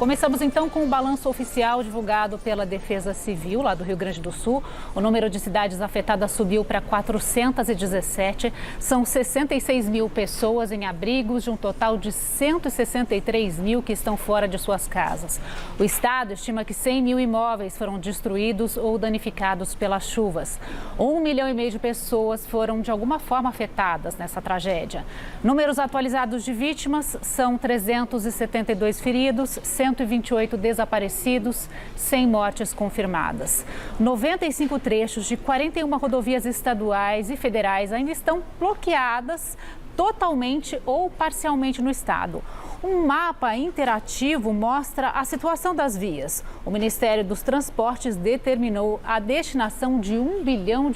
Começamos então com o balanço oficial divulgado pela Defesa Civil, lá do Rio Grande do Sul. O número de cidades afetadas subiu para 417. São 66 mil pessoas em abrigos, de um total de 163 mil que estão fora de suas casas. O estado estima que 100 mil imóveis foram destruídos ou danificados pelas chuvas. 1,5 milhão de pessoas foram de alguma forma afetadas nessa tragédia. Números atualizados de vítimas são 372 feridos, 128 desaparecidos, 100 mortes confirmadas. 95 trechos de 41 rodovias estaduais e federais ainda estão bloqueadas totalmente ou parcialmente no estado. Um mapa interativo mostra a situação das vias. O Ministério dos Transportes determinou a destinação de R$ 1 bilhão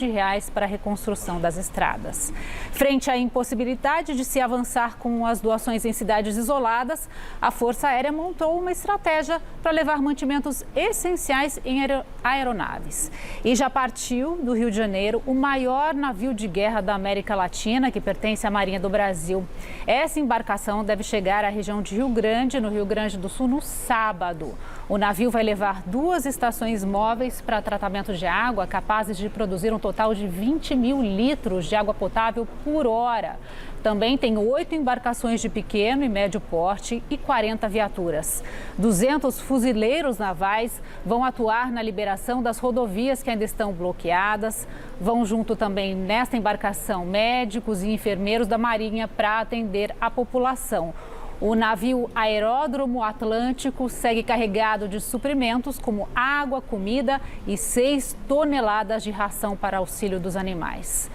para a reconstrução das estradas. Frente à impossibilidade de se avançar com as doações em cidades isoladas, a Força Aérea montou uma estratégia para levar mantimentos essenciais em aeronaves. E já partiu do Rio de Janeiro o maior navio de guerra da América Latina, que pertence à Marinha do Brasil. Essa embarcação deve chegar à região de Rio Grande, no Rio Grande do Sul, no sábado. O navio vai levar 2 estações móveis para tratamento de água, capazes de produzir um total de 20 mil litros de água potável por hora. Também tem 8 embarcações de pequeno e médio porte e 40 viaturas. 200 fuzileiros navais vão atuar na liberação das rodovias que ainda estão bloqueadas. Vão junto também nesta embarcação médicos e enfermeiros da Marinha para atender a população. O navio Aeródromo Atlântico segue carregado de suprimentos como água, comida e 6 toneladas de ração para auxílio dos animais.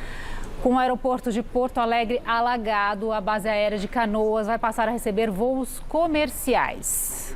Com o aeroporto de Porto Alegre alagado, a base aérea de Canoas vai passar a receber voos comerciais.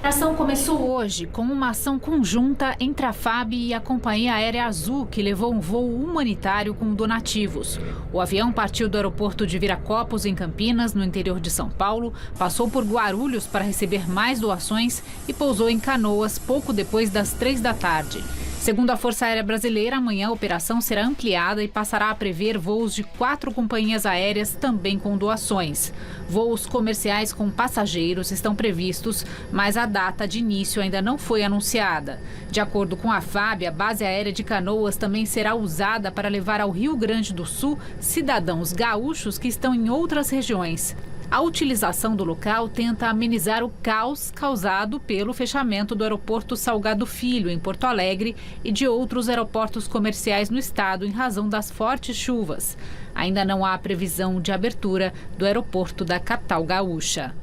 A ação começou hoje com uma ação conjunta entre a FAB e a Companhia Aérea Azul, que levou um voo humanitário com donativos. O avião partiu do aeroporto de Viracopos, em Campinas, no interior de São Paulo, passou por Guarulhos para receber mais doações e pousou em Canoas pouco depois das 3 da tarde. Segundo a Força Aérea Brasileira, amanhã a operação será ampliada e passará a prever voos de 4 companhias aéreas também com doações. Voos comerciais com passageiros estão previstos, mas a data de início ainda não foi anunciada. De acordo com a FAB, a base aérea de Canoas também será usada para levar ao Rio Grande do Sul cidadãos gaúchos que estão em outras regiões. A utilização do local tenta amenizar o caos causado pelo fechamento do aeroporto Salgado Filho, em Porto Alegre, e de outros aeroportos comerciais no estado em razão das fortes chuvas. Ainda não há previsão de abertura do aeroporto da capital gaúcha.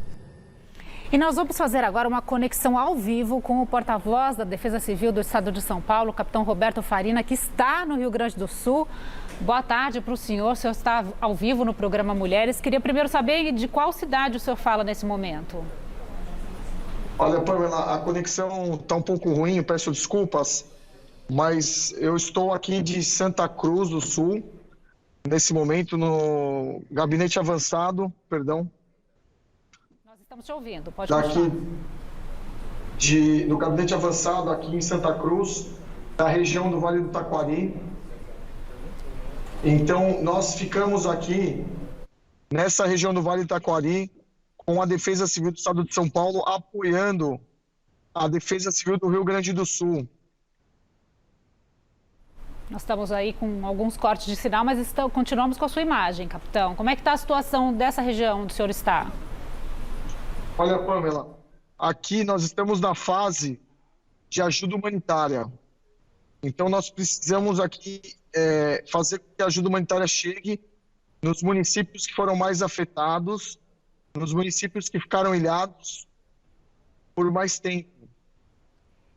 E nós vamos fazer agora uma conexão ao vivo com o porta-voz da Defesa Civil do Estado de São Paulo, o capitão Roberto Farina, que está no Rio Grande do Sul. Boa tarde para o senhor está ao vivo no programa Mulheres. Queria primeiro saber de qual cidade o senhor fala nesse momento. Olha, Pamela, a conexão está um pouco ruim, peço desculpas, mas eu estou aqui de Santa Cruz do Sul, nesse momento no gabinete avançado, perdão. Nós estamos te ouvindo, pode continuar. No gabinete avançado aqui em Santa Cruz, da região do Vale do Taquari. Então, nós ficamos aqui nessa região do Vale do Taquari com a Defesa Civil do Estado de São Paulo apoiando a Defesa Civil do Rio Grande do Sul. Nós estamos aí com alguns cortes de sinal, mas continuamos com a sua imagem, capitão. Como é que está a situação dessa região onde o senhor está? Olha, Pamela, aqui nós estamos na fase de ajuda humanitária. Então, nós precisamos aqui fazer com que a ajuda humanitária chegue nos municípios que foram mais afetados, nos municípios que ficaram ilhados por mais tempo.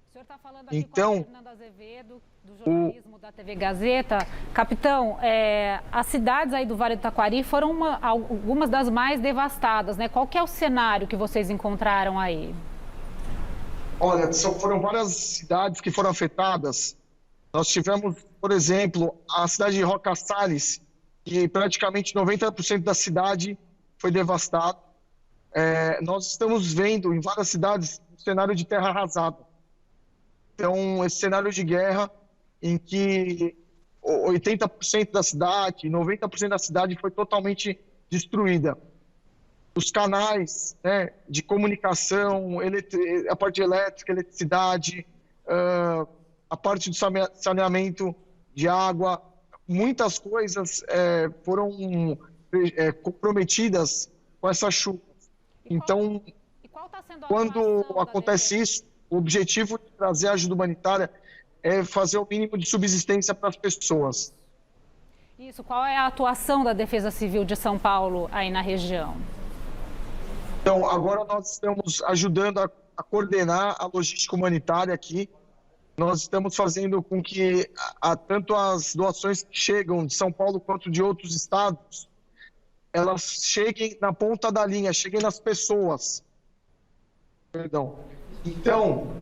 O senhor está falando aqui com a Fernanda Azevedo, do jornalismo da TV Gazeta. Capitão, as cidades aí do Vale do Taquari foram algumas das mais devastadas, né? Qual que é o cenário que vocês encontraram aí? Olha, foram várias cidades que foram afetadas. Nós tivemos, por exemplo, a cidade de Roca Salles, que praticamente 90% da cidade foi devastada. Nós estamos vendo em várias cidades um cenário de terra arrasada. Então, esse cenário de guerra em que 80% da cidade, 90% da cidade foi totalmente destruída. os canais, né, de comunicação, a parte elétrica, eletricidade, a parte do saneamento de água, muitas coisas foram comprometidas com essa chuva. Então, quando acontece isso, o objetivo de trazer ajuda humanitária é fazer o mínimo de subsistência para as pessoas. Isso, qual é a atuação da Defesa Civil de São Paulo aí na região? Então, agora nós estamos ajudando a coordenar a logística humanitária aqui. Nós estamos fazendo com que tanto as doações que chegam de São Paulo quanto de outros estados, elas cheguem na ponta da linha, cheguem nas pessoas. Perdão. Então,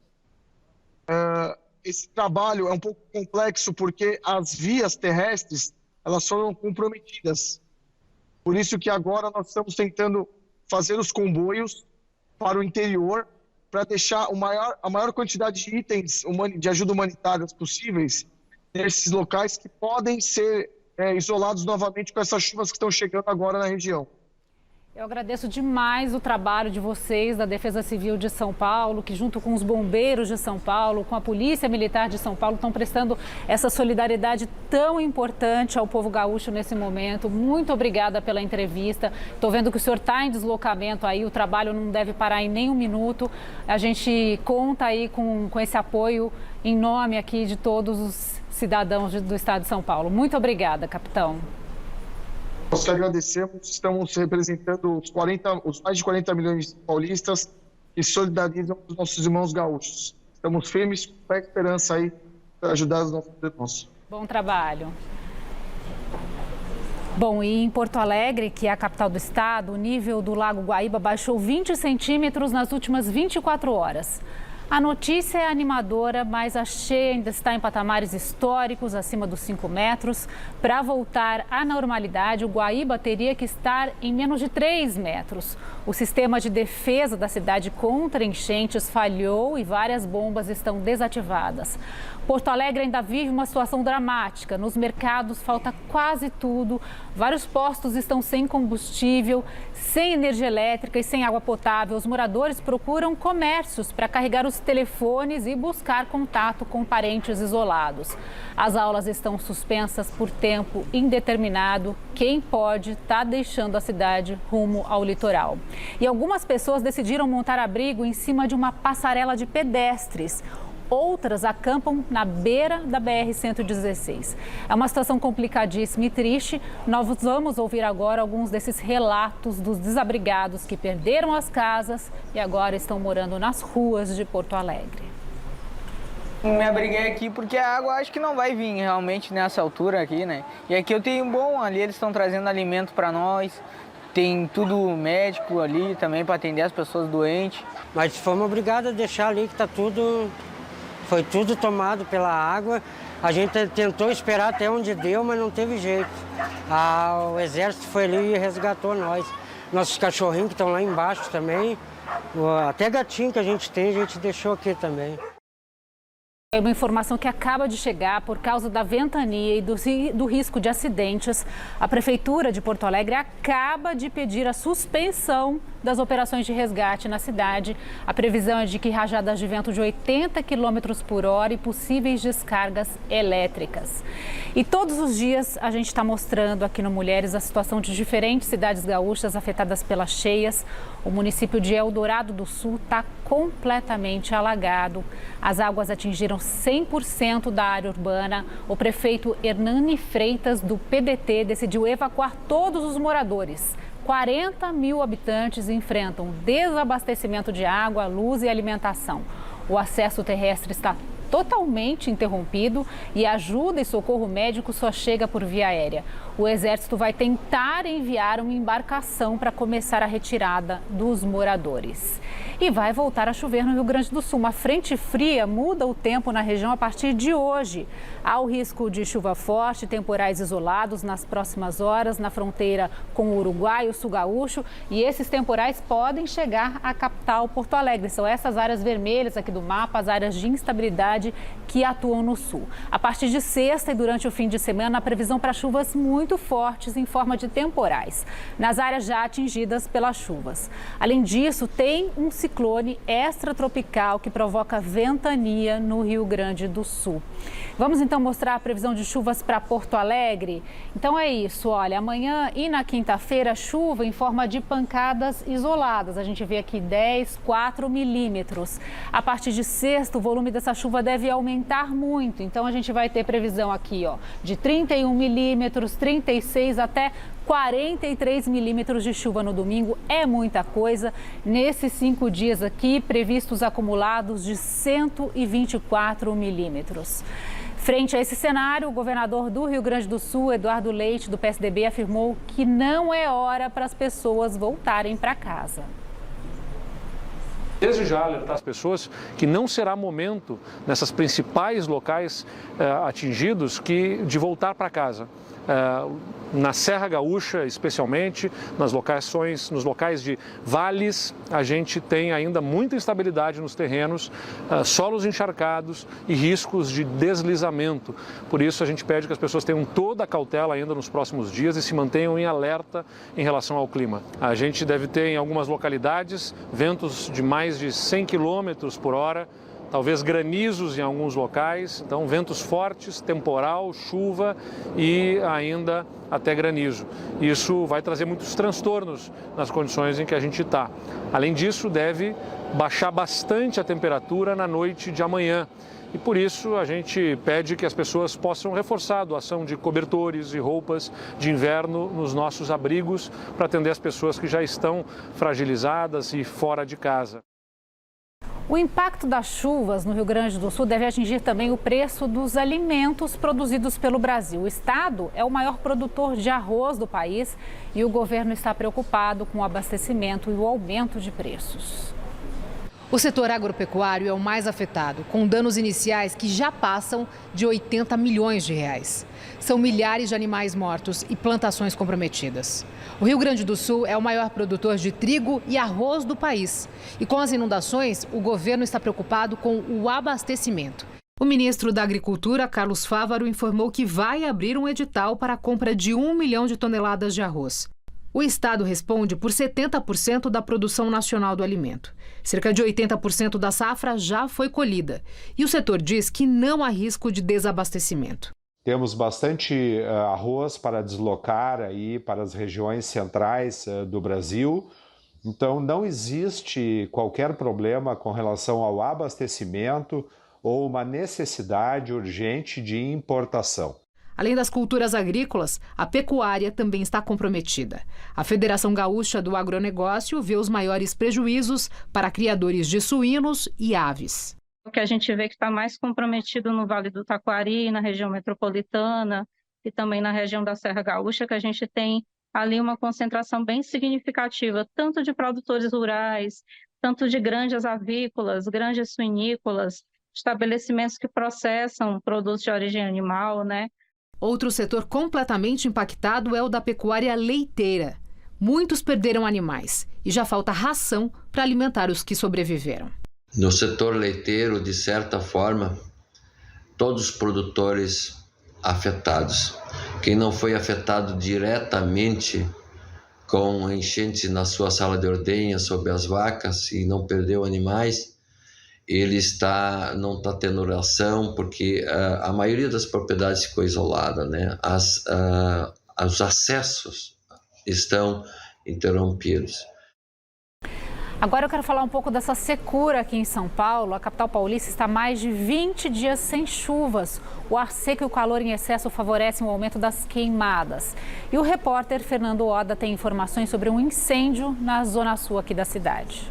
esse trabalho é um pouco complexo porque as vias terrestres, elas foram comprometidas. Por isso que agora nós estamos tentando fazer os comboios para o interior para deixar a maior quantidade de itens de ajuda humanitária possíveis nesses locais que podem ser isolados novamente com essas chuvas que estão chegando agora na região. Eu agradeço demais o trabalho de vocês, da Defesa Civil de São Paulo, que junto com os bombeiros de São Paulo, com a Polícia Militar de São Paulo, estão prestando essa solidariedade tão importante ao povo gaúcho nesse momento. Muito obrigada pela entrevista. Estou vendo que o senhor está em deslocamento aí, o trabalho não deve parar em nem um minuto. A gente conta aí com esse apoio em nome aqui de todos os cidadãos do estado de São Paulo. Muito obrigada, capitão. Nós que agradecemos, estamos representando os mais de 40 milhões de paulistas que solidarizam os nossos irmãos gaúchos. Estamos firmes, com fé e esperança aí para ajudar os nossos irmãos. Bom trabalho. Bom, e em Porto Alegre, que é a capital do estado, o nível do Lago Guaíba baixou 20 centímetros nas últimas 24 horas. A notícia é animadora, mas a cheia ainda está em patamares históricos, acima dos 5 metros. Para voltar à normalidade, o Guaíba teria que estar em menos de 3 metros. O sistema de defesa da cidade contra enchentes falhou e várias bombas estão desativadas. Porto Alegre ainda vive uma situação dramática. Nos mercados falta quase tudo. Vários postos estão sem combustível, sem energia elétrica e sem água potável. Os moradores procuram comércios para carregar os telefones e buscar contato com parentes isolados. As aulas estão suspensas por tempo indeterminado. Quem pode está deixando a cidade rumo ao litoral. E algumas pessoas decidiram montar abrigo em cima de uma passarela de pedestres. Outras acampam na beira da BR-116. É uma situação complicadíssima e triste. Nós vamos ouvir agora alguns desses relatos dos desabrigados que perderam as casas e agora estão morando nas ruas de Porto Alegre. Me abriguei aqui porque a água acho que não vai vir realmente nessa altura aqui, né? E aqui eu tenho ali eles estão trazendo alimento para nós. Tem tudo médico ali também para atender as pessoas doentes. Mas fomos obrigados a deixar ali que foi tudo tomado pela água. A gente tentou esperar até onde deu, mas não teve jeito. O exército foi ali e resgatou nós. Nossos cachorrinhos que estão lá embaixo também. Até gatinho que a gente tem, a gente deixou aqui também. É uma informação que acaba de chegar por causa da ventania e do risco de acidentes. A Prefeitura de Porto Alegre acaba de pedir a suspensão das operações de resgate na cidade. A previsão é de que rajadas de vento de 80 km por hora e possíveis descargas elétricas. E todos os dias a gente está mostrando aqui no Mulheres a situação de diferentes cidades gaúchas afetadas pelas cheias. O município de Eldorado do Sul está completamente alagado. As águas atingiram 100% da área urbana. O prefeito Hernani Freitas, do PDT, decidiu evacuar todos os moradores. 40 mil habitantes enfrentam desabastecimento de água, luz e alimentação. O acesso terrestre está totalmente interrompido e ajuda e socorro médico só chega por via aérea. O Exército vai tentar enviar uma embarcação para começar a retirada dos moradores. E vai voltar a chover no Rio Grande do Sul. Uma frente fria muda o tempo na região a partir de hoje. Há o risco de chuva forte, temporais isolados nas próximas horas na fronteira com o Uruguai e o Sul Gaúcho. E esses temporais podem chegar à capital Porto Alegre. São essas áreas vermelhas aqui do mapa, as áreas de instabilidade cidade que atuam no sul. A partir de sexta e durante o fim de semana, a previsão para chuvas muito fortes em forma de temporais, nas áreas já atingidas pelas chuvas. Além disso, tem um ciclone extratropical que provoca ventania no Rio Grande do Sul. Vamos então mostrar a previsão de chuvas para Porto Alegre? Então é isso, olha, amanhã e na quinta-feira, chuva em forma de pancadas isoladas. A gente vê aqui 10, 4 milímetros. A partir de sexta, o volume dessa chuva deve aumentar muito. Então a gente vai ter previsão aqui, ó, de 31 milímetros, 36 até 43 milímetros de chuva no domingo. É muita coisa. Nesses 5 dias aqui, previstos acumulados de 124 milímetros. Frente a esse cenário, o governador do Rio Grande do Sul, Eduardo Leite, do PSDB, afirmou que não é hora para as pessoas voltarem para casa. Desde já alertar as pessoas que não será momento, nessas principais locais atingidos, de voltar para casa. Na Serra Gaúcha, especialmente, nos locais de vales, a gente tem ainda muita instabilidade nos terrenos, solos encharcados e riscos de deslizamento. Por isso, a gente pede que as pessoas tenham toda a cautela ainda nos próximos dias e se mantenham em alerta em relação ao clima. A gente deve ter em algumas localidades ventos de mais de 100 km por hora, talvez granizos em alguns locais, então ventos fortes, temporal, chuva e ainda até granizo. Isso vai trazer muitos transtornos nas condições em que a gente está. Além disso, deve baixar bastante a temperatura na noite de amanhã. E por isso a gente pede que as pessoas possam reforçar a doação de cobertores e roupas de inverno nos nossos abrigos para atender as pessoas que já estão fragilizadas e fora de casa. O impacto das chuvas no Rio Grande do Sul deve atingir também o preço dos alimentos produzidos pelo Brasil. O estado é o maior produtor de arroz do país e o governo está preocupado com o abastecimento e o aumento de preços. O setor agropecuário é o mais afetado, com danos iniciais que já passam de 80 milhões de reais. São milhares de animais mortos e plantações comprometidas. O Rio Grande do Sul é o maior produtor de trigo e arroz do país. E com as inundações, o governo está preocupado com o abastecimento. O ministro da Agricultura, Carlos Fávaro, informou que vai abrir um edital para a compra de 1 milhão de toneladas de arroz. O estado responde por 70% da produção nacional do alimento. Cerca de 80% da safra já foi colhida. E o setor diz que não há risco de desabastecimento. Temos bastante arroz para deslocar aí para as regiões centrais do Brasil. Então, não existe qualquer problema com relação ao abastecimento ou uma necessidade urgente de importação. Além das culturas agrícolas, a pecuária também está comprometida. A Federação Gaúcha do Agronegócio vê os maiores prejuízos para criadores de suínos e aves. O que a gente vê que está mais comprometido no Vale do Taquari, na região metropolitana e também na região da Serra Gaúcha, que a gente tem ali uma concentração bem significativa, tanto de produtores rurais, tanto de granjas avícolas, granjas suinícolas, estabelecimentos que processam produtos de origem animal, né? Outro setor completamente impactado é o da pecuária leiteira. Muitos perderam animais e já falta ração para alimentar os que sobreviveram. No setor leiteiro, de certa forma, todos os produtores afetados. Quem não foi afetado diretamente com enchentes na sua sala de ordenha sobre as vacas e não perdeu animais, ele não está tendo ração, porque a maioria das propriedades ficou isolada, né? Os acessos estão interrompidos. Agora eu quero falar um pouco dessa secura aqui em São Paulo. A capital paulista está há mais de 20 dias sem chuvas. O ar seco e o calor em excesso favorecem o aumento das queimadas. E o repórter Fernando Oda tem informações sobre um incêndio na zona sul aqui da cidade.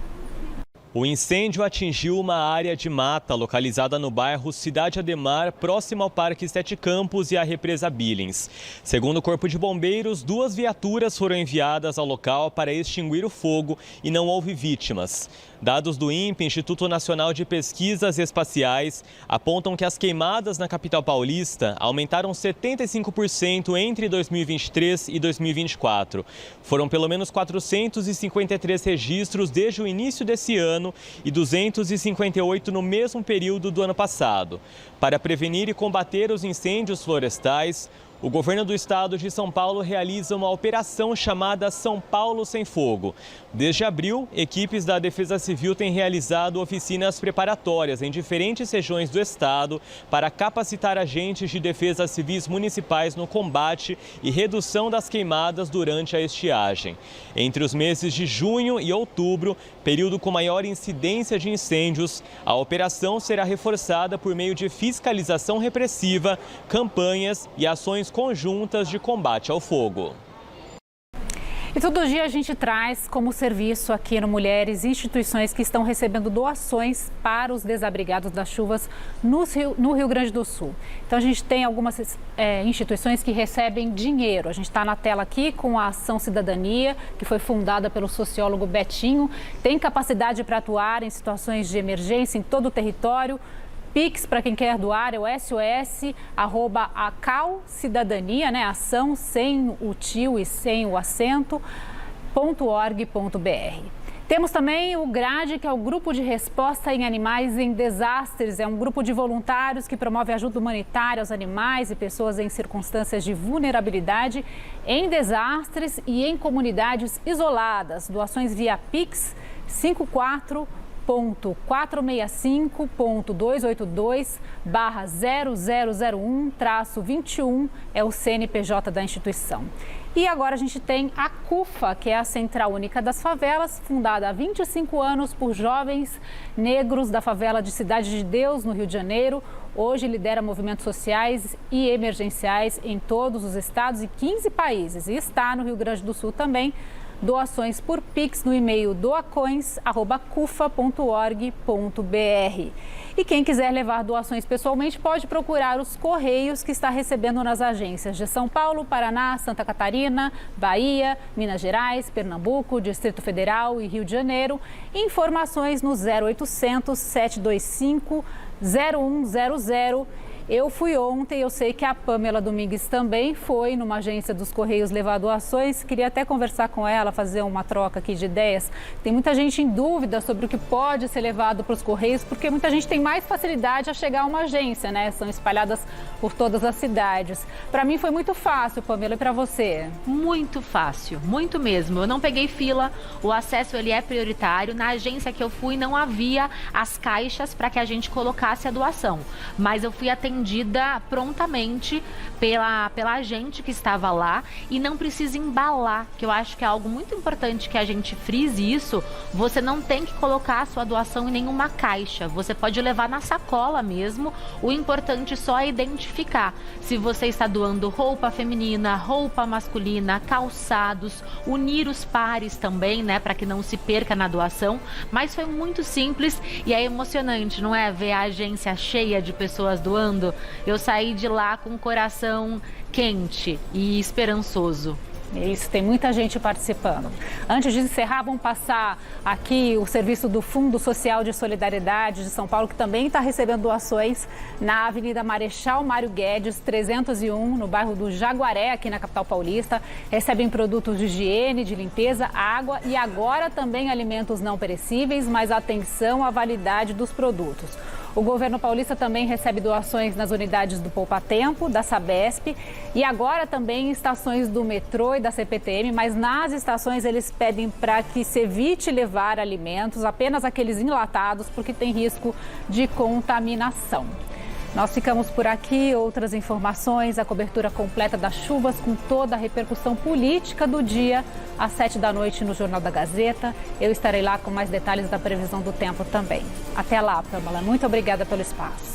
O incêndio atingiu uma área de mata localizada no bairro Cidade Ademar, próximo ao Parque Sete Campos e à represa Billings. Segundo o Corpo de Bombeiros, 2 viaturas foram enviadas ao local para extinguir o fogo e não houve vítimas. Dados do INPE, Instituto Nacional de Pesquisas Espaciais, apontam que as queimadas na capital paulista aumentaram 75% entre 2023 e 2024. Foram pelo menos 453 registros desde o início desse ano e 258 no mesmo período do ano passado. Para prevenir e combater os incêndios florestais, o governo do estado de São Paulo realiza uma operação chamada São Paulo Sem Fogo. Desde abril, equipes da Defesa Civil têm realizado oficinas preparatórias em diferentes regiões do estado para capacitar agentes de defesas civis municipais no combate e redução das queimadas durante a estiagem. Entre os meses de junho e outubro, período com maior incidência de incêndios, a operação será reforçada por meio de fiscalização repressiva, campanhas e ações conjuntas de combate ao fogo. E todo dia a gente traz como serviço aqui no Mulheres instituições que estão recebendo doações para os desabrigados das chuvas no Rio Grande do Sul. Então a gente tem algumas instituições que recebem dinheiro. A gente está na tela aqui com a Ação Cidadania, que foi fundada pelo sociólogo Betinho. Tem capacidade para atuar em situações de emergência em todo o território. Pix, para quem quer doar, é o sos@acalcidadania, né? Ação sem o tio e sem o acento, .org.br. Temos também o GRADE, que é o Grupo de Resposta em Animais em Desastres. É um grupo de voluntários que promove ajuda humanitária aos animais e pessoas em circunstâncias de vulnerabilidade em desastres e em comunidades isoladas. Doações via Pix 54.465.282/0001-21 é o CNPJ da instituição. E agora a gente tem a CUFA, que é a Central Única das Favelas, fundada há 25 anos por jovens negros da favela de Cidade de Deus, no Rio de Janeiro. Hoje lidera movimentos sociais e emergenciais em todos os estados e 15 países. E está no Rio Grande do Sul também. Doações por Pix no e-mail doacoins@cufa.org.br. E quem quiser levar doações pessoalmente pode procurar os Correios que está recebendo nas agências de São Paulo, Paraná, Santa Catarina, Bahia, Minas Gerais, Pernambuco, Distrito Federal e Rio de Janeiro. Informações no 0800 725 0100. Eu fui ontem, eu sei que a Pamela Domingues também foi numa agência dos Correios levar doações. Queria até conversar com ela, fazer uma troca aqui de ideias. Tem muita gente em dúvida sobre o que pode ser levado para os Correios, porque muita gente tem mais facilidade a chegar a uma agência, né? São espalhadas por todas as cidades. Para mim foi muito fácil, Pamela, e para você? Muito fácil, muito mesmo. Eu não peguei fila, o acesso ele é prioritário. Na agência que eu fui não havia as caixas para que a gente colocasse a doação, mas eu fui atendida prontamente pela agente que estava lá e não precisa embalar, que eu acho que é algo muito importante que a gente frise isso. Você não tem que colocar a sua doação em nenhuma caixa, você pode levar na sacola mesmo. O importante só é identificar se você está doando roupa feminina, roupa masculina, calçados, unir os pares também, né, para que não se perca na doação. Mas foi muito simples e é emocionante, não é? Ver a agência cheia de pessoas doando. Eu saí de lá com o coração quente e esperançoso. Isso, tem muita gente participando. Antes de encerrar, vamos passar aqui o serviço do Fundo Social de Solidariedade de São Paulo, que também está recebendo doações na Avenida Marechal Mário Guedes, 301, no bairro do Jaguaré, aqui na capital paulista. Recebem produtos de higiene, de limpeza, água e agora também alimentos não perecíveis, mas atenção à validade dos produtos. O governo paulista também recebe doações nas unidades do Poupa Tempo, da Sabesp e agora também em estações do metrô e da CPTM, mas nas estações eles pedem para que se evite levar alimentos, apenas aqueles enlatados, porque tem risco de contaminação. Nós ficamos por aqui, outras informações, a cobertura completa das chuvas com toda a repercussão política do dia, às 7 da noite no Jornal da Gazeta. Eu estarei lá com mais detalhes da previsão do tempo também. Até lá, Pamela. Muito obrigada pelo espaço.